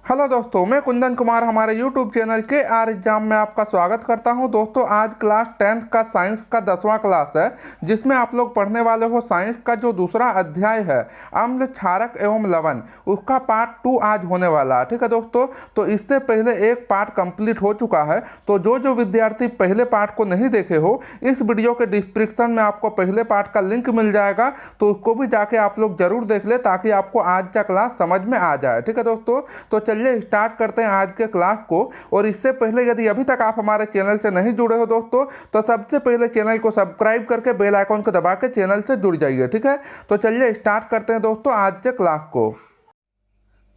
Hello दोस्तों, मैं कुंदन कुमार हमारे YouTube चैनल के आर एग्जाम में आपका स्वागत करता हूं। दोस्तों, आज क्लास 10th का साइंस का 10वां क्लास है, जिसमें आप लोग पढ़ने वाले हो साइंस का जो दूसरा अध्याय है अम्ल, क्षारक एवं लवण, उसका पार्ट 2 आज होने वाला है। ठीक है दोस्तों, तो इससे पहले एक पार्ट कंप्लीट हो चुका है। तो जो विद्यार्थी पहले पार्ट को नहीं देखे हो, इस वीडियो के डिस्क्रिप्शन में आपको पहले पार्ट का लिंक मिल जाएगा, तो उसको भी जाके आप लोग जरूर देख ले, ताकि आपको आज का क्लास समझ में आ जाए। ठीक है दोस्तों, तो चलिए स्टार्ट करते हैं आज के क्लास को। और इससे पहले यदि अभी तक आप हमारे चैनल से नहीं जुड़े हो दोस्तों, तो सबसे पहले चैनल को सब्सक्राइब करके बेल आइकन को दबा के चैनल से जुड़ जाइए। ठीक है, तो चलिए स्टार्ट करते हैं दोस्तों आज के क्लास को।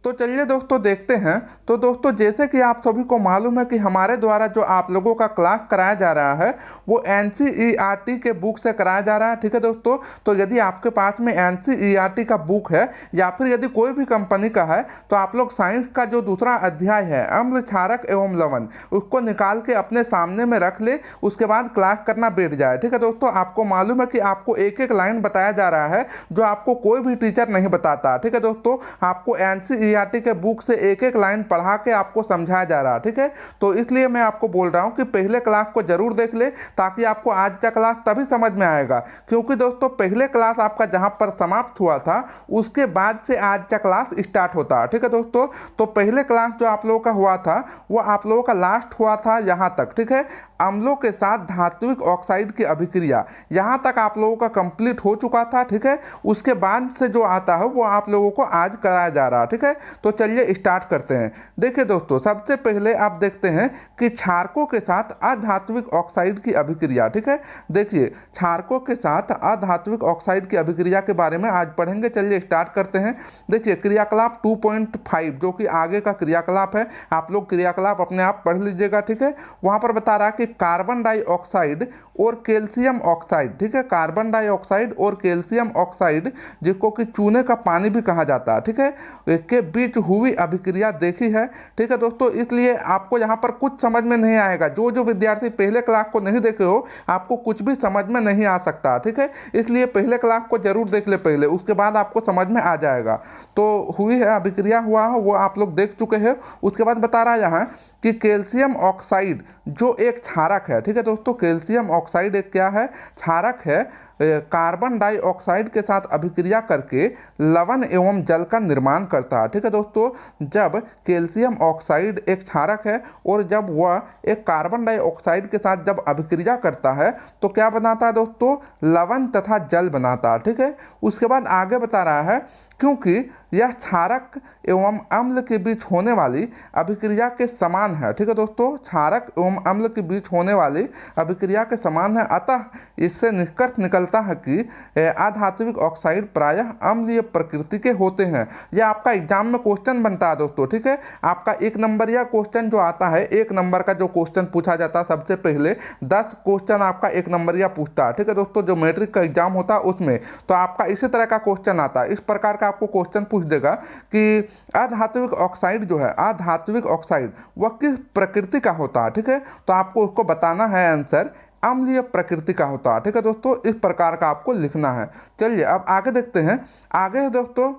तो चलिए दोस्तों देखते हैं। तो दोस्तों, जैसे कि आप सभी को मालूम है कि हमारे द्वारा जो आप लोगों का क्लास कराया जा रहा है वो NCERT के बुक से कराया जा रहा है। ठीक है दोस्तों, तो यदि आपके पास में NCERT का बुक है या फिर यदि कोई भी कंपनी का है, तो आप लोग साइंस का जो दूसरा अध्याय है अम्ल, क्षारक एवं लवण, उसको निकाल के अपने सामने में रख ले, उसके बाद क्लास करना बैठ जाए। ठीक है दोस्तों, आपको मालूम है कि आपको एक एक लाइन बताया जा रहा है जो आपको कोई भी टीचर नहीं बताता। ठीक है दोस्तों, आपको NCERT के बुक से एक एक लाइन पढ़ा के आपको समझाया जा रहा है। ठीक है, तो इसलिए मैं आपको बोल रहा हूं कि पहले क्लास को जरूर देख ले, ताकि आपको आज का क्लास तभी समझ में आएगा। क्योंकि दोस्तों, पहले क्लास आपका जहां पर समाप्त हुआ था, उसके बाद से आज का क्लास स्टार्ट होता है। ठीक है दोस्तों, तो पहले क्लास जो आप लोगों का हुआ था वो आप लोगों का लास्ट हुआ था यहां तक। ठीक है, अम्लों के साथ धात्विक ऑक्साइड की अभिक्रिया, यहां तक आप लोगों का कंप्लीट हो चुका था। ठीक है, उसके बाद से जो आता है वो आप लोगों को आज कराया जा रहा है। ठीक है, तो चलिए स्टार्ट करते हैं। देखिए दोस्तों, सबसे पहले आप देखते हैं कि क्षारकों के साथ अधात्विक ऑक्साइड की अभिक्रिया। ठीक है, देखिए क्षारकों के साथ अधात्विक ऑक्साइड की अभिक्रिया के बारे में आज पढ़ेंगे। चलिए स्टार्ट करते हैं। देखिए क्रियाकलाप 2.5 जो कि आगे का क्रियाकलाप है, आप लोग क्रियाकलाप अपने आप पढ़ लीजिएगा। ठीक है, वहां पर बता रहा है कि कार्बन डाइऑक्साइड और कैल्शियम ऑक्साइड, ठीक है, कार्बन डाइऑक्साइड और कैल्शियम ऑक्साइड, जिसको कि चूने का पानी भी कहा जाता है, ठीक है, के बीच हुई अभिक्रिया देखी है। ठीक है दोस्तों, इसलिए आपको यहाँ पर कुछ समझ में नहीं आएगा। जो विद्यार्थी पहले क्लास को नहीं देखे हो, आपको कुछ भी समझ में नहीं आ सकता। ठीक है, इसलिए पहले क्लास को जरूर देख ले पहले, उसके बाद आपको समझ में आ जाएगा। तो हुई है अभिक्रिया, हुआ है, वो आप लोग देख चुके हैं। उसके बाद बता रहा है यहाँ कि कैल्शियम ऑक्साइड जो एक क्षारक है। ठीक है दोस्तों, कैल्शियम ऑक्साइड एक क्या है, क्षारक है, कार्बन डाइऑक्साइड के साथ अभिक्रिया करके लवण एवं जल का निर्माण करता है। ठीक है दोस्तों, जब कैल्शियम ऑक्साइड एक क्षारक है और जब वह एक कार्बन डाइऑक्साइड के साथ जब अभिक्रिया करता है तो क्या बनाता है दोस्तों, लवण तथा जल बनाता है। ठीक है, उसके बाद आगे बता रहा है क्योंकि यह क्षारक एवं अम्ल के बीच होने वाली अभिक्रिया के समान है। ठीक है दोस्तों, क्षारक एवं अम्ल के बीच होने वाली अभिक्रिया के समान है, अतः इससे निष्कर्ष निकलता है कि अधात्विक ऑक्साइड प्रायः अम्लीय प्रकृति के होते हैं। यह आपका एग्जाम में क्वेश्चन बनता है दोस्तों। ठीक है, आपका 1 नंबरिया क्वेश्चन जो आता है, 1 नंबर का जो क्वेश्चन पूछा जाता है, सबसे पहले 10 क्वेश्चन आपका 1 नंबरिया पूछता है। ठीक है दोस्तों, जो मैट्रिक का एग्जाम होता है उसमें तो आपका इसी तरह का क्वेश्चन आता है। इस प्रकार का आपको क्वेश्चन पूछ देगा कि अधात्विक ऑक्साइड जो है, अधात्विक ऑक्साइड वह किस प्रकृति का होता है। ठीक है, तो आपको उसको बताना है आंसर अम्लीय प्रकृति का होता है। ठीक है दोस्तों, इस प्रकार का आपको लिखना है। चलिए अब आगे देखते हैं। आगे दोस्तों,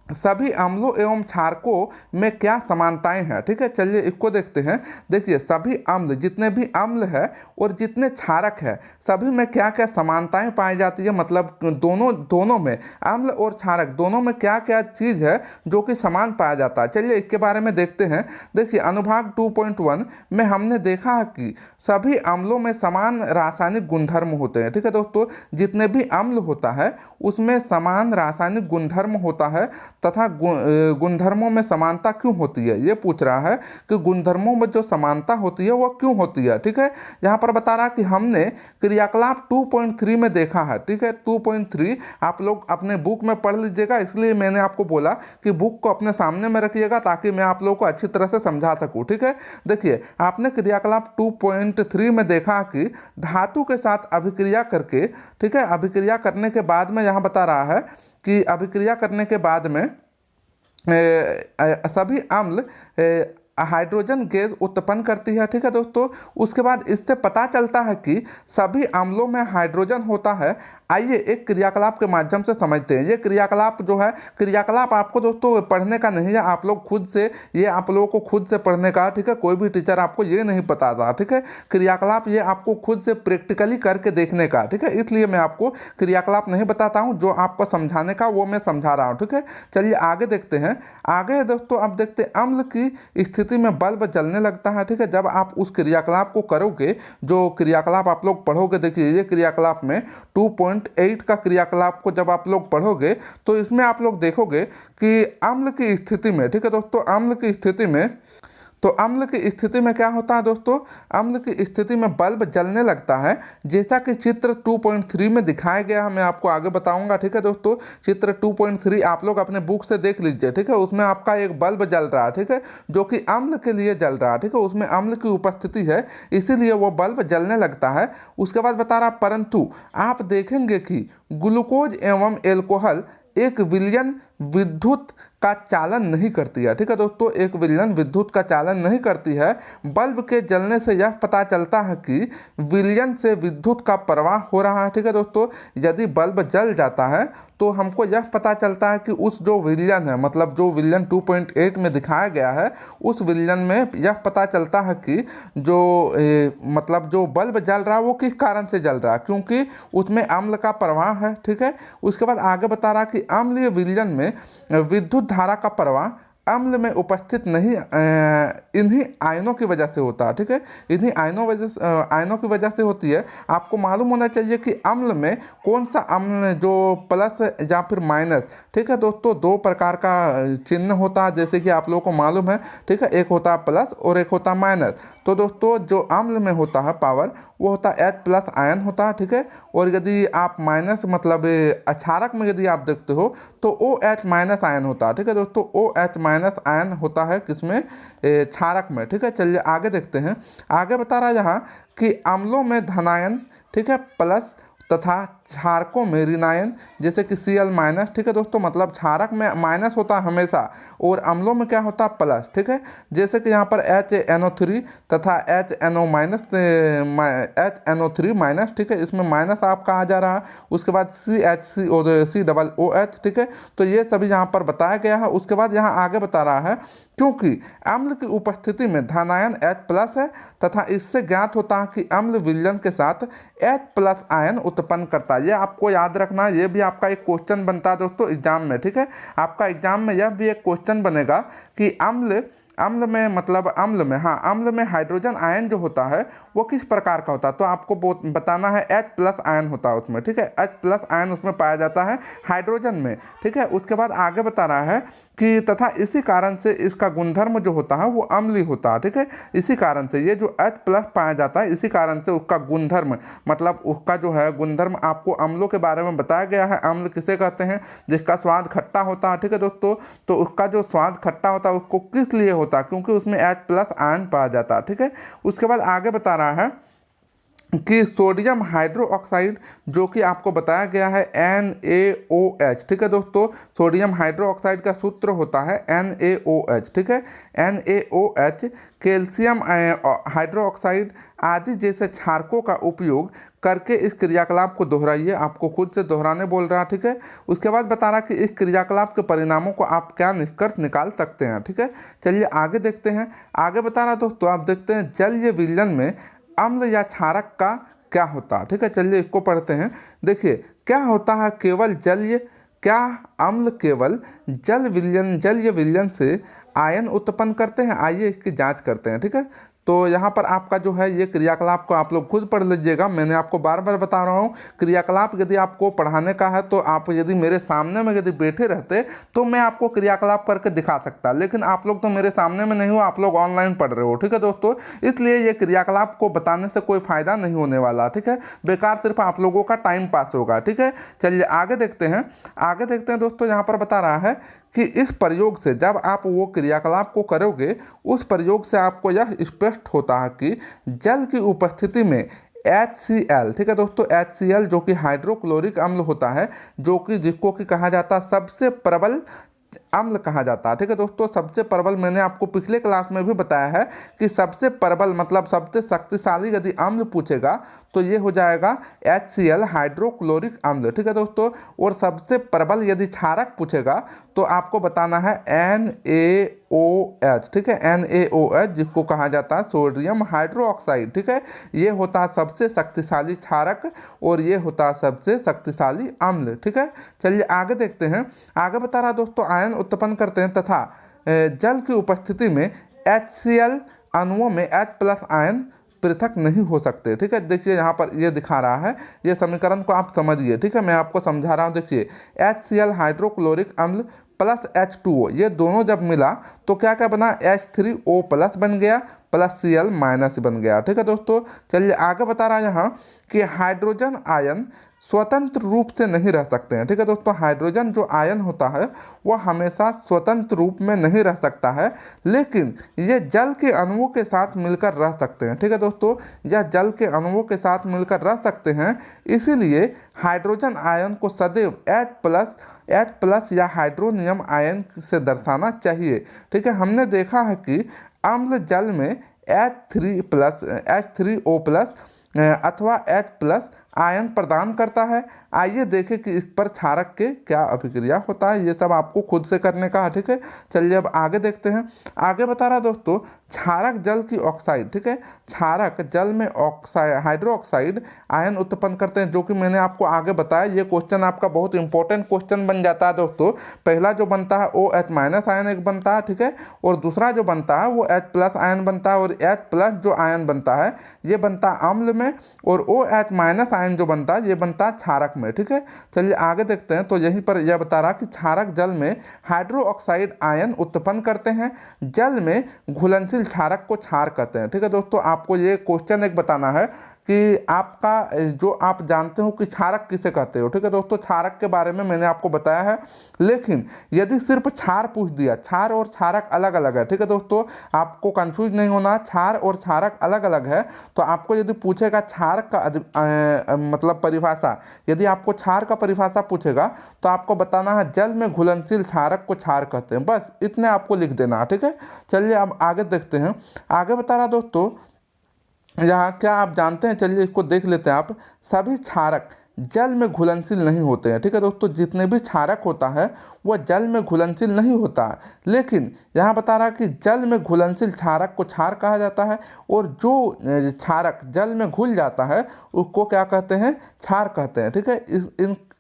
सभी अम्लों एवं क्षारकों में क्या समानताएं हैं। ठीक है, चलिए इसको देखते हैं। देखिए सभी अम्ल, जितने भी अम्ल है और जितने क्षारक है, सभी में क्या क्या समानताएं पाई जाती है, मतलब दोनों में, अम्ल और क्षारक दोनों में क्या क्या चीज़ है जो कि समान पाया जाता है। चलिए इसके बारे में देखते हैं। देखिए अनुभाग 2.1 में हमने देखा है कि सभी अम्लों में समान रासायनिक गुणधर्म होते हैं। ठीक है दोस्तों, जितने भी अम्ल होता है उसमें समान रासायनिक गुणधर्म होता है, तथा गुणधर्मों में समानता क्यों होती है, ये पूछ रहा है कि गुणधर्मों में जो समानता होती है वह क्यों होती है। ठीक है, यहाँ पर बता रहा है कि हमने क्रियाकलाप 2.3 में देखा है। ठीक है, 2.3 आप लोग अपने बुक में पढ़ लीजिएगा, इसलिए मैंने आपको बोला कि बुक को अपने सामने में रखिएगा ताकि मैं आप लोगों को अच्छी तरह से समझा सकूँ। ठीक है, देखिए आपने क्रियाकलाप 2.3 में देखा कि धातु के साथ अभिक्रिया करके, ठीक है, अभिक्रिया करने के बाद में यहाँ बता रहा है कि अभिक्रिया करने के बाद में सभी अम्ल हाइड्रोजन गैस उत्पन्न करती है। ठीक है दोस्तों, उसके बाद इससे पता चलता है कि सभी अम्लों में हाइड्रोजन होता है। आइए एक क्रियाकलाप के माध्यम से समझते हैं। ये क्रियाकलाप जो है, क्रियाकलाप आपको दोस्तों पढ़ने का नहीं है, आप लोग खुद से, ये आप लोगों को खुद से पढ़ने का। ठीक है, कोई भी टीचर आपको ये नहीं बताता। ठीक है, क्रियाकलाप ये आपको खुद से प्रैक्टिकली करके देखने का। ठीक है, इसलिए मैं आपको क्रियाकलाप नहीं बताता हूँ, जो आपको समझाने का वो मैं समझा रहा हूँ। ठीक है, चलिए आगे देखते हैं। आगे दोस्तों अब देखते हैं अम्ल की स्थिति में बल्ब जलने लगता है। ठीक है, जब आप उस क्रियाकलाप को करोगे, जो क्रियाकलाप आप लोग पढ़ोगे, देखिए ये क्रियाकलाप में 2.8 का क्रियाकलाप को जब आप लोग पढ़ोगे तो इसमें आप लोग देखोगे कि अम्ल की स्थिति में, ठीक है दोस्तों, अम्ल की स्थिति में, तो अम्ल की स्थिति में क्या होता है दोस्तों, अम्ल की स्थिति में बल्ब जलने लगता है, जैसा कि चित्र 2.3 में दिखाया गया है। मैं आपको आगे बताऊंगा। ठीक है दोस्तों, चित्र 2.3 आप लोग अपने बुक से देख लीजिए। ठीक है, उसमें आपका एक बल्ब जल रहा है। ठीक है, जो कि अम्ल के लिए जल रहा है। ठीक है, उसमें अम्ल की उपस्थिति है, इसीलिए वो बल्ब जलने लगता है। उसके बाद बता रहा, परंतु आप देखेंगे कि ग्लूकोज एवं एल्कोहल एक विलयन विद्युत का चालन नहीं करती है। ठीक है दोस्तों, एक विलयन विद्युत का चालन नहीं करती है। बल्ब के जलने से यह पता चलता है कि विलयन से विद्युत का प्रवाह हो रहा है। ठीक है दोस्तों, यदि बल्ब जल जाता है तो हमको यह पता चलता है कि उस जो विलयन है, मतलब जो विलयन 2.8 में दिखाया गया है, उस विलयन में यह पता चलता है कि जो मतलब जो बल्ब जल रहा है वो किस कारण से जल रहा है, क्योंकि उसमें अम्ल का प्रवाह है। ठीक है, उसके बाद आगे बता रहा कि अम्लीय विलयन में विद्युत धारा का प्रवाह अम्ल में उपस्थित नहीं, इन्हीं आयनों की वजह से होता है। ठीक है, इन्हीं आयनों की वजह से होती है। आपको मालूम होना चाहिए कि अम्ल में कौन सा अम्ल जो प्लस या फिर माइनस, ठीक है दोस्तों, दो प्रकार का चिन्ह होता है, जैसे कि आप लोगों को मालूम है। ठीक है, एक होता है प्लस और एक होता है माइनस। तो दोस्तों जो अम्ल में होता है पावर, वो होता है H+ आयन होता है। ठीक है, और यदि आप माइनस मतलब क्षारक में यदि आप देखते हो तो OH- आयन होता है। ठीक है दोस्तों, OH- आयन होता है किसमें, क्षारक में। ठीक है, चलिए आगे देखते हैं। आगे बता रहा है यहाँ कि अम्लों में धनायन, ठीक है, प्लस, तथा क्षारकों में ऋणायन, जैसे कि Cl-। ठीक है दोस्तों, मतलब क्षारक में माइनस होता है हमेशा और अम्लों में क्या होता है प्लस। ठीक है, जैसे कि यहाँ पर HNO3 तथा HNO-। ठीक है, इसमें माइनस आपका आ जा रहा है। उसके बाद CH और COOH। ठीक है, तो ये सभी यहाँ पर बताया गया है। उसके बाद यहाँ आगे बता रहा है, क्योंकि अम्ल की उपस्थिति में धनायन H+ है तथा इससे ज्ञात होता है कि अम्ल विलयन के साथ H+ आयन उत्पन्न करता है। ये आपको याद रखना है, ये भी आपका एक क्वेश्चन बनता है दोस्तों एग्जाम में। ठीक है, आपका एग्जाम में यह भी एक क्वेश्चन बनेगा कि अम्ल में हाइड्रोजन आयन जो होता है वो किस प्रकार का होता है। तो आपको बताना है H+ आयन होता है उसमें। ठीक है, H+ आयन उसमें पाया जाता है हाइड्रोजन में। ठीक है, उसके बाद आगे बता रहा है कि तथा इसी कारण से इसका गुणधर्म जो होता है वो अम्लीय होता है। ठीक है, इसी कारण से ये जो H+ पाया जाता है, इसी कारण से उसका गुणधर्म, मतलब उसका जो है गुणधर्म, आपको अम्लों के बारे में बताया गया है। अम्ल किसे कहते हैं, जिसका स्वाद खट्टा होता है। ठीक है दोस्तों, तो उसका जो स्वाद खट्टा होता है उसको किस लिए होता है, क्योंकि उसमें H+ आयन पाया जाता है। ठीक है, उसके बाद आगे बता रहा है कि सोडियम हाइड्रोक्साइड, जो कि आपको बताया गया है NaOH। ठीक है दोस्तों, सोडियम हाइड्रोक्साइड का सूत्र होता है NaOH। ठीक है, NaOH कैल्शियम हाइड्रोक्साइड आदि जैसे क्षारकों का उपयोग करके इस क्रियाकलाप को दोहराइए। आपको खुद से दोहराने बोल रहा है। ठीक है, उसके बाद बता रहा कि इस क्रियाकलाप के परिणामों को आप क्या निष्कर्ष निकाल सकते हैं। ठीक है, चलिए आगे देखते हैं। आगे बता रहा दोस्तों, आप देखते हैं जलीय विलयन में अम्ल या क्षारक का क्या होता है। ठीक है, चलिए इसको पढ़ते हैं। देखिए क्या होता है, केवल जलीय, क्या अम्ल केवल जलीय विलयन से आयन उत्पन्न करते हैं। आइए इसकी जांच करते हैं। ठीक है, तो यहाँ पर आपका जो है ये क्रियाकलाप को आप लोग खुद पढ़ लीजिएगा। मैंने आपको बार बार बता रहा हूँ, क्रियाकलाप यदि आपको पढ़ाने का है तो आप यदि मेरे सामने में यदि बैठे रहते तो मैं आपको क्रियाकलाप करके दिखा सकता, लेकिन आप लोग तो मेरे सामने में नहीं हो, आप लोग ऑनलाइन पढ़ रहे हो। ठीक है दोस्तों, इसलिए ये क्रियाकलाप को बताने से कोई फ़ायदा नहीं होने वाला। ठीक है, बेकार सिर्फ आप लोगों का टाइम पास होगा। ठीक है, चलिए आगे देखते हैं। आगे देखते हैं दोस्तों, यहाँ पर बता रहा है कि इस प्रयोग से जब आप वो क्रियाकलाप को करोगे, उस प्रयोग से आपको यह स्पष्ट होता है कि जल की उपस्थिति में HCl, ठीक है दोस्तों, HCl जो कि हाइड्रोक्लोरिक अम्ल होता है, जो कि जिसको कि कहा जाता है सबसे प्रबल अम्ल कहा जाता है। ठीक है दोस्तों, सबसे प्रबल मैंने आपको पिछले क्लास में भी बताया है कि सबसे प्रबल मतलब सबसे शक्तिशाली यदि अम्ल पूछेगा तो ये हो जाएगा HCl हाइड्रोक्लोरिक अम्ल। ठीक है दोस्तों, और सबसे प्रबल यदि क्षारक पूछेगा तो आपको बताना है NaOH। ठीक है, NaOH जिसको कहा जाता है सोडियम हाइड्रोक्साइड। ठीक है, ये होता है सबसे शक्तिशाली क्षारक और ये होता है सबसे शक्तिशाली अम्ल। ठीक है, चलिए आगे देखते हैं। आगे बता रहा दोस्तों, आयन उत्पन्न करते हैं तथा जल की उपस्थिति में HCl अणुओं में H+ आयन पृथक नहीं हो सकते। ठीक है, देखिए यहाँ पर ये दिखा रहा है, ये समीकरण को आप समझिए। ठीक है, मैं आपको समझा रहा हूँ। देखिए HCl हाइड्रोक्लोरिक अम्ल प्लस H2O ये दोनों जब मिला तो क्या क्या बना, H3O+ बन गया प्लस Cl- बन गया। ठीक है दोस्तों, चलिए आगे बता रहा है यहाँ कि हाइड्रोजन आयन स्वतंत्र रूप से नहीं रह सकते हैं। ठीक है दोस्तों, हाइड्रोजन जो आयन होता है वह हमेशा स्वतंत्र रूप में नहीं रह सकता है, लेकिन ये जल के अणुओं के साथ मिलकर रह सकते हैं। ठीक है दोस्तों, यह जल के अणुओं के साथ मिलकर रह सकते हैं, इसीलिए हाइड्रोजन आयन को सदैव H+ या हाइड्रोनियम आयन से दर्शाना चाहिए। ठीक है, हमने देखा है कि अम्ल जल में H3O+ अथवा H+ आयन प्रदान करता है। आइए देखें कि इस पर क्षारक के क्या अभिक्रिया होता है, ये सब आपको खुद से करने का है। ठीक है, चलिए अब आगे देखते हैं। आगे बता रहा दोस्तों, क्षारक जल की ऑक्साइड। ठीक है, क्षारक जल में हाइड्रोक्साइड आयन उत्पन्न करते हैं, जो कि मैंने आपको आगे बताया। ये क्वेश्चन आपका बहुत इंपॉर्टेंट क्वेश्चन बन जाता है दोस्तों। पहला जो बनता है OH- आयन एक बनता है। ठीक है, और दूसरा जो बनता है वो H+ आयन बनता है, और H+ जो आयन बनता है ये बनता है अम्ल में, और OH- आयन जो बनता है ये बनता है क्षारक में। ठीक है, चलिए आगे देखते हैं। तो यहीं पर यह बता रहा कि क्षारक जल में हाइड्रोक्साइड आयन उत्पन्न करते हैं, जल में घुलनशील क्षारक को क्षार कहते हैं। ठीक है दोस्तों, आपको ये क्वेश्चन एक बताना है कि आपका जो आप जानते हो कि क्षारक किसे कहते हो। ठीक है दोस्तों, क्षारक के बारे में मैंने आपको बताया है, लेकिन यदि सिर्फ क्षार पूछ दिया, क्षार और क्षारक अलग अलग है। ठीक है दोस्तों, आपको कंफ्यूज नहीं होना, क्षार और क्षारक अलग अलग है। तो आपको यदि पूछेगा क्षारक का मतलब परिभाषा, यदि आपको क्षार का परिभाषा पूछेगा तो आपको बताना है जल में घुलनशील क्षारक को क्षार कहते हैं, बस इतने आपको लिख देना। ठीक है, चलिए अब आगे देखते हैं। आगे बता रहा दोस्तों, यहाँ क्या आप जानते हैं, चलिए इसको देख लेते हैं। आप सभी क्षारक जल में घुलनशील नहीं होते हैं। ठीक है दोस्तों, जितने भी क्षारक होता है वह जल में घुलनशील नहीं होता है, लेकिन यहाँ बता रहा है कि जल में घुलनशील क्षारक को क्षार कहा जाता है, और जो क्षारक जल में घुल जाता है उसको क्या कहते हैं, क्षार कहते हैं। ठीक है,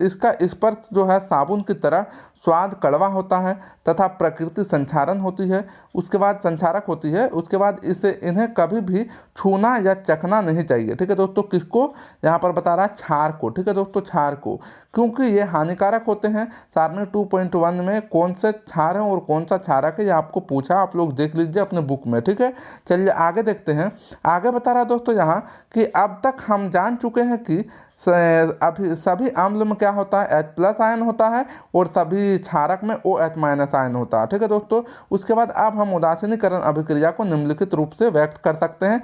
इसका स्पर्श जो है साबुन की तरह स्वाद कड़वा होता है तथा प्रकृति संक्षारण होती है, उसके बाद संक्षारक होती है, उसके बाद इन्हें कभी भी छूना या चखना नहीं चाहिए। ठीक है दोस्तों, किसको, यहाँ पर बता रहा है क्षार को। ठीक है दोस्तों, क्षार को, क्योंकि ये हानिकारक होते हैं। सारणी 2.1 में कौन से क्षार हैं और कौन सा क्षारक है ये आपको पूछा, आप लोग देख लीजिए अपने बुक में। ठीक है, चलिए आगे देखते हैं। आगे बता रहा दोस्तों यहाँ कि अब तक हम जान चुके हैं कि अभी सभी अम्ल में क्या होता है, H+ आयन होता है, और सभी क्षारक में OH- आयन होता है। ठीक है दोस्तों, उसके बाद अब हम उदासीनीकरण अभिक्रिया को निम्नलिखित रूप से व्यक्त कर सकते हैं।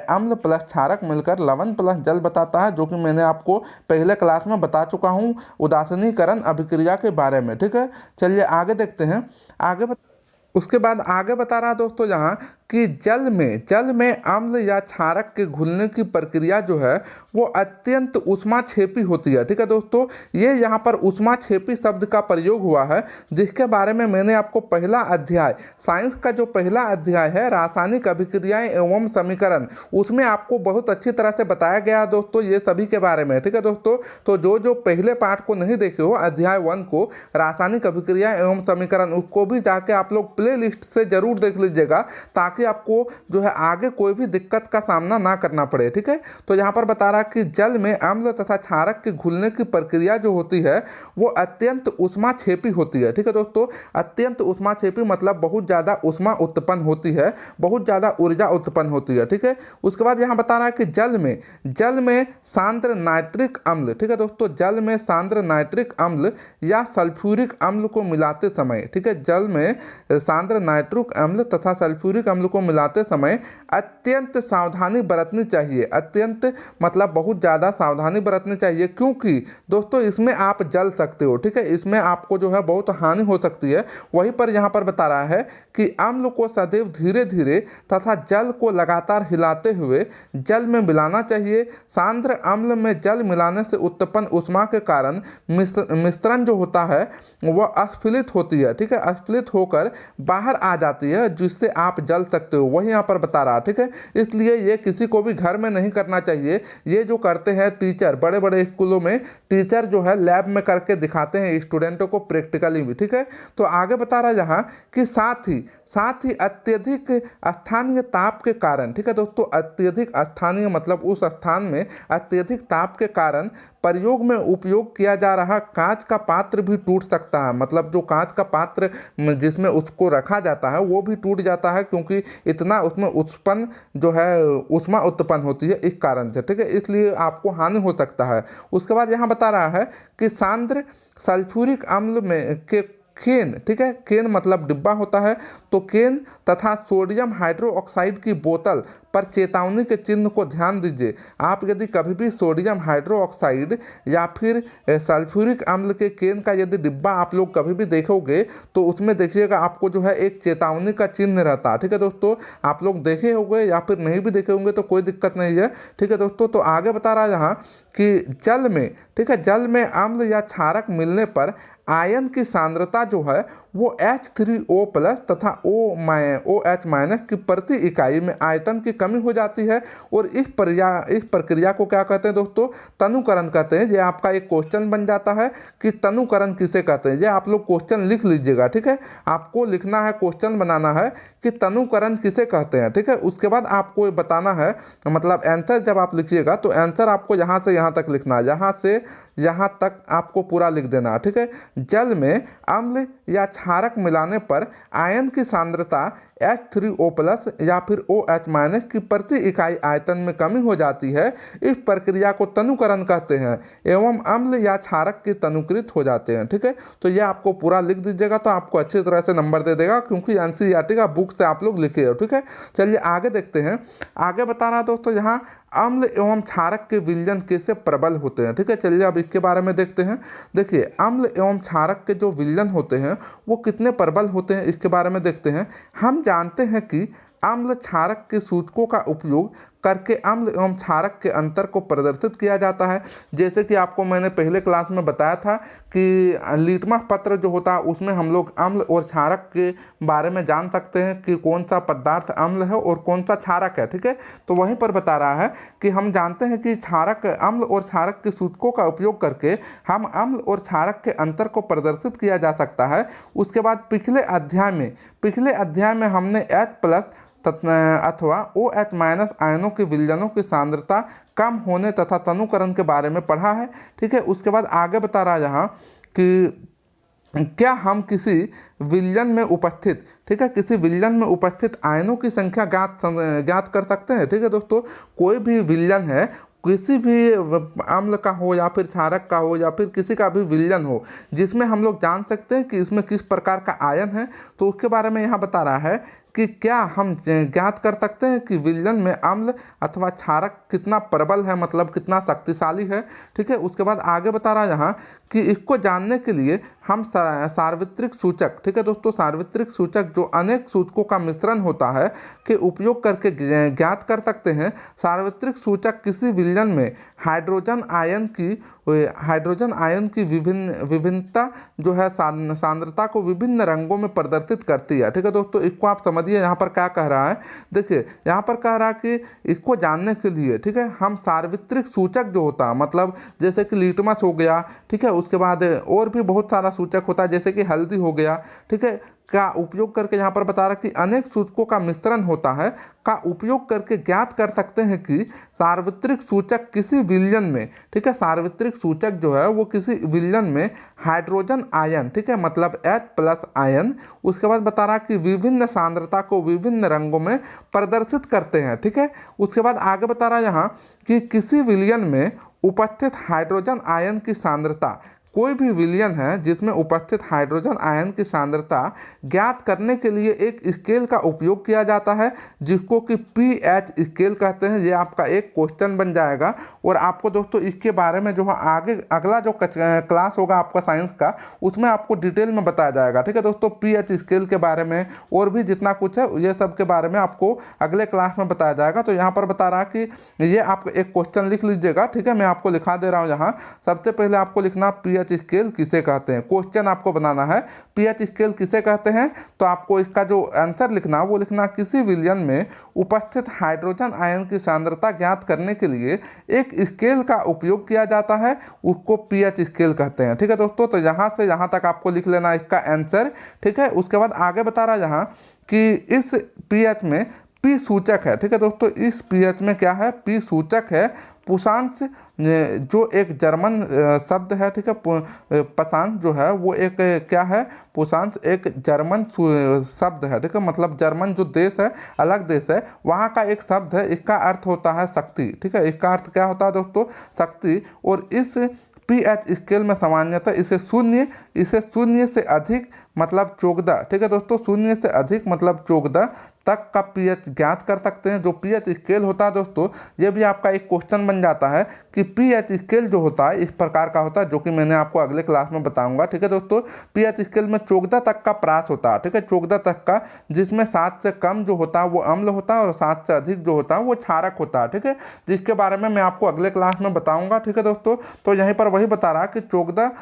अम्ल प्लस क्षारक मिलकर लवण प्लस जल बताता है, जो कि मैंने आपको पहले क्लास में बता चुका हूँ उदासीनीकरण अभिक्रिया के बारे में। ठीक है, चलिए आगे देखते हैं। उसके बाद आगे बता रहा दोस्तों यहाँ कि जल में अम्ल या क्षारक के घुलने की प्रक्रिया जो है वो अत्यंत ऊष्माक्षेपी होती है। ठीक है दोस्तों, ये यहाँ पर ऊष्माक्षेपी शब्द का प्रयोग हुआ है, जिसके बारे में मैंने आपको पहला अध्याय, साइंस का जो पहला अध्याय है रासायनिक अभिक्रियाएं एवं समीकरण, उसमें आपको बहुत अच्छी तरह से बताया गया दोस्तों ये सभी के बारे में। ठीक है दोस्तों, तो जो पहले पार्ट को नहीं देखे हो, अध्याय 1 को, रासायनिक अभिक्रिया एवं समीकरण, उसको भी जाके आप लोग प्ले लिस्ट से जरूर देख लीजिएगा, ताकि आपको जो है आगे कोई भी दिक्कत का सामना ना करना पड़े। ठीक है, तो यहाँ पर बता रहा कि जल में अम्ल तथा क्षारक के घुलने की प्रक्रिया जो होती है वो अत्यंत ऊष्माक्षेपी होती है। ठीक है दोस्तों, अत्यंत ऊष्माक्षेपी मतलब बहुत ज़्यादा ऊष्मा उत्पन्न होती है, बहुत ज़्यादा ऊर्जा उत्पन्न होती है। ठीक है, उसके बाद यहाँ बता रहा है कि जल में सांद्र नाइट्रिक अम्ल, ठीक है दोस्तों, जल में सांद्र नाइट्रिक अम्ल या सल्फ्यूरिक अम्ल को मिलाते समय, ठीक है, जल में सांद्र नाइट्रिक अम्ल तथा सल्फ्यूरिक अम्ल को मिलाते समय अत्यंत सावधानी बरतनी चाहिए। अत्यंत मतलब बहुत ज़्यादा सावधानी बरतनी चाहिए, क्योंकि दोस्तों इसमें आप जल सकते हो। ठीक है, इसमें आपको जो है बहुत हानि हो सकती है। वहीं पर यहाँ पर बता रहा है कि अम्ल को सदैव धीरे धीरे तथा जल को लगातार हिलाते हुए जल में मिलाना चाहिए। सांद्र अम्ल में जल मिलाने से उत्पन्न ऊष्मा के कारण मिश्रण जो होता है वह अस्फलित होती है। ठीक है, अस्फलित होकर बाहर आ जाती है, जिससे आप जल सकते हो। वही यहाँ पर बता रहा है। ठीक है, इसलिए ये किसी को भी घर में नहीं करना चाहिए। ये जो करते हैं टीचर, बड़े बड़े स्कूलों में टीचर जो है लैब में करके दिखाते हैं स्टूडेंटों को प्रैक्टिकली भी। ठीक है, तो आगे बता रहा है यहाँ कि साथ ही अत्यधिक स्थानीय ताप के कारण, ठीक है दोस्तों, अत्यधिक स्थानीय मतलब उस स्थान में अत्यधिक ताप के कारण प्रयोग में उपयोग किया जा रहा कांच का पात्र भी टूट सकता है। मतलब जो कांच का पात्र जिसमें उसको रखा जाता है वो भी टूट जाता है, क्योंकि इतना उसमें उत्पन्न जो है ऊष्मा उत्पन्न होती है इस कारण से। ठीक है, इसलिए आपको हानि हो सकता है। उसके बाद यहाँ बता रहा है कि सांद्र सल्फ्यूरिक अम्ल में के केन, ठीक है, केन मतलब डिब्बा होता है, तो केन तथा सोडियम हाइड्रोक्साइड की बोतल पर चेतावनी के चिन्ह को ध्यान दीजिए। आप यदि कभी भी सोडियम हाइड्रोक्साइड या फिर सल्फ्यूरिक अम्ल के केन का यदि डिब्बा आप लोग कभी भी देखोगे तो उसमें देखिएगा आपको जो है एक चेतावनी का चिन्ह रहता है। ठीक है दोस्तों, आप लोग देखे होंगे या फिर नहीं भी देखे होंगे तो कोई दिक्कत नहीं है। ठीक है दोस्तों, तो आगे बता रहा है यहाँ कि जल में, ठीक है, जल में अम्ल या क्षारक मिलने पर आयन की सांद्रता जो है वो H3O+ तथा OH- की प्रति इकाई में आयतन की कमी हो जाती है। और इस प्रक्रिया को क्या कहते हैं दोस्तों? तनुकरण कहते हैं। ये आपका एक क्वेश्चन बन जाता है कि तनुकरण किसे कहते हैं। ये आप लोग क्वेश्चन लिख लीजिएगा। ठीक है, आपको लिखना है, क्वेश्चन बनाना है कि तनुकरण किसे कहते हैं। ठीक है, उसके बाद आपको बताना है, मतलब आंसर जब आप लिखिएगा तो आंसर आपको यहाँ से यहाँ तक लिखना है, यहाँ से यहाँ तक आपको पूरा लिख देना है। ठीक है, जल में अम्ल या क्षारक मिलाने पर आयन की सांद्रता H3O+ या फिर OH- की प्रति इकाई आयतन में कमी हो जाती है। इस प्रक्रिया को तनुकरण कहते हैं एवं अम्ल या क्षारक की तनुकृत हो जाते हैं। ठीक है, तो ये आपको पूरा लिख दीजिएगा तो आपको अच्छी तरह से नंबर दे देगा, क्योंकि NCERT का बुक से आप लोग लिखे हो। ठीक है, चलिए आगे देखते हैं। आगे बता रहा दोस्तों यहाँ अम्ल एवं क्षारक के विलयन कैसे प्रबल होते हैं। ठीक है, चलिए अब इसके बारे में देखते हैं। देखिए, अम्ल एवं क्षारक के जो विलयन होते हैं वो कितने प्रबल होते हैं इसके बारे में देखते हैं। हम जानते हैं कि अम्ल क्षारक के सूचकों का उपयोग करके अम्ल एवं क्षारक के अंतर को प्रदर्शित किया जाता है। जैसे कि आपको मैंने पहले क्लास में बताया था कि लिटमस पत्र जो होता है उसमें हम लोग अम्ल और क्षारक के बारे में जान सकते हैं कि कौन सा पदार्थ अम्ल है और कौन सा क्षारक है। ठीक है, तो वहीं पर बता रहा है कि हम जानते हैं कि क्षारक, अम्ल और क्षारक के सूचकों का उपयोग करके हम अम्ल और क्षारक के अंतर को प्रदर्शित किया जा सकता है। उसके बाद पिछले अध्याय में हमने H+ अथवा OH- आयनों के विलयनों की सांद्रता कम होने तथा तनुकरण के बारे में पढ़ा है। ठीक है, उसके बाद आगे बता रहा है यहाँ कि क्या हम किसी विलयन में उपस्थित, ठीक है, किसी विलयन में उपस्थित आयनों की संख्या ज्ञात कर सकते हैं। ठीक है दोस्तों, कोई भी विलयन है, किसी भी अम्ल का हो या फिर क्षारक का हो या फिर किसी का भी विलयन हो जिसमें हम लोग जान सकते हैं कि इसमें किस प्रकार का आयन है, तो उसके बारे में यहाँ बता रहा है कि क्या हम ज्ञात कर सकते हैं कि विलयन में अम्ल अथवा क्षारक कितना प्रबल है, मतलब कितना शक्तिशाली है। ठीक है, उसके बाद आगे बता रहा है यहाँ कि इसको जानने के लिए हम सार्वत्रिक सूचक, ठीक है दोस्तों, सार्वत्रिक सूचक जो अनेक सूचकों का मिश्रण होता है के उपयोग करके ज्ञात कर सकते हैं। सार्वत्रिक सूचक किसी विलयन में हाइड्रोजन आयन की विभिन्नता जो है सांद्रता को विभिन्न रंगों में प्रदर्शित करती है। ठीक है दोस्तों, इसको आप समझिए यहाँ पर क्या कह रहा है। देखिए, यहाँ पर कह रहा है कि इसको जानने के लिए, ठीक है, हम सार्वत्रिक सूचक जो होता है, मतलब जैसे कि लिटमस हो गया, ठीक है, उसके बाद और भी बहुत सारा सूचक होता है जैसे कि हल्दी हो गया, ठीक है, का उपयोग करके यहाँ पर बता रहा कि अनेक सूचकों का मिश्रण होता है का उपयोग करके ज्ञात कर सकते हैं कि सार्वत्रिक सूचक किसी विलयन में, ठीक है, सार्वत्रिक सूचक जो है वो किसी विलयन में हाइड्रोजन आयन, ठीक है, मतलब H+ आयन, उसके बाद बता रहा कि विभिन्न सांद्रता को विभिन्न रंगों में प्रदर्शित करते हैं। ठीक है, उसके बाद आगे बता रहा यहाँ कि किसी विलयन में उपस्थित हाइड्रोजन आयन की सांद्रता कोई भी विलयन है जिसमें उपस्थित हाइड्रोजन आयन की सांद्रता ज्ञात करने के लिए एक स्केल का उपयोग किया जाता है जिसको कि पीएच स्केल कहते हैं। ये आपका एक क्वेश्चन बन जाएगा और आपको दोस्तों इसके बारे में जो है आगे अगला जो क्लास होगा आपका साइंस का उसमें आपको डिटेल में बताया जाएगा। ठीक है दोस्तों, पीएच स्केल के बारे में और भी जितना कुछ है ये सब के बारे में आपको अगले क्लास में बताया जाएगा। तो यहाँ पर बता रहा कि ये आप एक क्वेश्चन लिख लीजिएगा। ठीक है, मैं आपको लिखा दे रहा हूँ यहाँ। सबसे पहले आपको लिखना पीएच स्केल किसे कहते हैं। क्वेश्चन आपको बनाना है पीएच स्केल किसे कहते हैं, तो आपको इसका जो आंसर लिखना वो लिखना किसी विलयन में उपस्थित हाइड्रोजन आयन की सांद्रता ज्ञात करने के लिए एक स्केल का उपयोग किया जाता है, उसको पीएच स्केल कहते हैं। ठीक है दोस्तों, तो यहाँ से यहाँ तक आपको लिख लेना इसका आंसर। ठीक है, उसके बाद आगे बता रहा यहाँ कि इस पीएच में पी सूचक है। ठीक है दोस्तों, इस पीएच में क्या है, पी सूचक है पुशांश, जो एक जर्मन शब्द है। ठीक है, पुशांश जो है वो एक क्या है, पुशांश एक जर्मन शब्द है। ठीक है, मतलब जर्मन जो देश है, अलग देश है, वहाँ का एक शब्द है। इसका अर्थ होता है शक्ति। ठीक है, इसका अर्थ क्या होता है दोस्तों, शक्ति। और इस पीएच स्केल में सामान्यतः इसे शून्य से अधिक मतलब 14। ठीक है दोस्तों, 0 से अधिक मतलब 14 तक का पीएच ज्ञात कर सकते हैं। जो पीएच स्केल होता है दोस्तों, ये भी आपका एक क्वेश्चन बन जाता है कि पीएच स्केल जो होता है इस प्रकार का होता है, जो कि मैंने आपको अगले क्लास में बताऊंगा। ठीक है दोस्तों, पीएच स्केल में 14 तक का प्रास होता है। ठीक है, 14 तक का, जिसमें 7 से कम जो होता है वो अम्ल होता है और 7 से अधिक जो होता है वो क्षारक होता है। ठीक है, जिसके बारे में मैं आपको अगले क्लास में बताऊंगा। ठीक है दोस्तों, तो यहीं पर वही बता रहा कि 14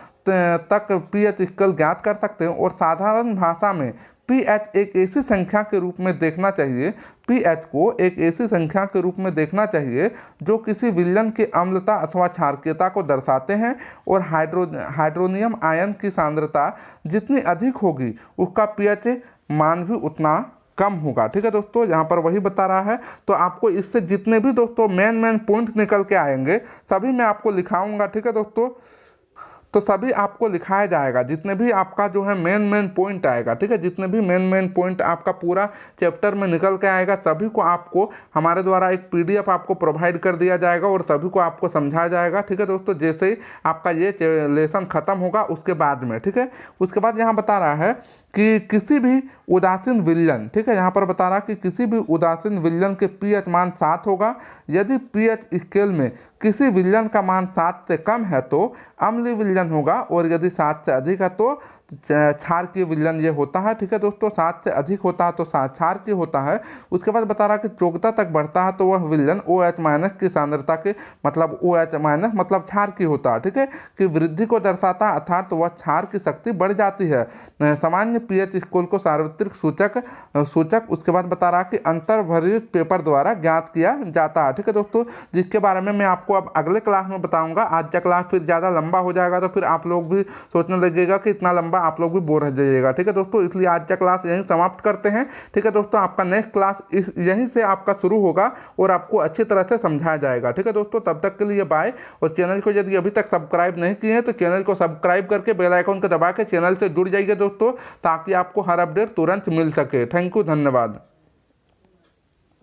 तक पीएच स्केल ज्ञात कर सकते हैं। और साधारण भाषा में पीएच एक ऐसी संख्या के रूप में देखना चाहिए, पीएच को एक ऐसी संख्या के रूप में देखना चाहिए जो किसी विलयन की अम्लता अथवा क्षारकीयता को दर्शाते हैं। और हाइड्रोनियम आयन की सांद्रता जितनी अधिक होगी उसका पीएच मान भी उतना कम होगा। ठीक है दोस्तों, यहाँ पर वही बता रहा है। तो आपको इससे जितने भी दोस्तों मेन पॉइंट निकल के आएंगे सभी मैं आपको लिखाऊंगा। ठीक है दोस्तों, तो सभी आपको लिखाया जाएगा, जितने भी आपका जो है मेन पॉइंट आएगा। ठीक है, जितने भी मेन पॉइंट आपका पूरा चैप्टर में निकल के आएगा सभी को आपको हमारे द्वारा एक पीडीएफ आपको प्रोवाइड कर दिया जाएगा और सभी को आपको समझाया जाएगा। ठीक है दोस्तों, जैसे ही आपका ये लेसन खत्म होगा उसके बाद में। ठीक है, उसके बाद यहाँ बता रहा है कि किसी भी उदासीन विलयन, ठीक है, यहाँ पर बता रहा है कि किसी भी उदासीन विलयन के पीएच मान 7 होगा। यदि पीएच स्केल में किसी विलयन का मान 7 से कम है तो अम्लीय विलयन होगा, और यदि 7 से अधिक है तो क्षारकीय विलयन ये होता है। ठीक है दोस्तों, 7 से अधिक होता है तो क्षारकीय होता है। उसके बाद बता रहा कि 14 तक बढ़ता है तो वह विलयन OH माइनस की सांद्रता के मतलब OH माइनस मतलब क्षारकीय होता है। ठीक है, कि वृद्धि को दर्शाता है, अर्थात वह क्षार की शक्ति बढ़ जाती है। सामान्य पीएच स्केल को सार्वत्रिक सूचक उसके बाद बता रहा कि अंतर्भरित पेपर द्वारा ज्ञात किया जाता है। ठीक है दोस्तों, जिसके बारे में मैं आपको अब अगले क्लास में बताऊंगा। आज का क्लास फिर ज़्यादा लंबा हो जाएगा तो फिर आप लोग भी सोचने लगेगा कि इतना लंबा आप लोग भी बोर हो जाइएगा। ठीक है दोस्तों, इसलिए आज का क्लास यहीं समाप्त करते हैं। ठीक है दोस्तों, आपका नेक्स्ट क्लास यहीं से आपका शुरू होगा और आपको अच्छी तरह से समझाया जाएगा। ठीक है दोस्तों, तब तक के लिए बाय। और चैनल को यदि अभी तक सब्सक्राइब नहीं किए हैं तो चैनल को सब्सक्राइब करके बेल आइकन को दबा के चैनल से जुड़ जाइए दोस्तों, ताकि आपको हर अपडेट तुरंत मिल सके। थैंक यू, धन्यवाद।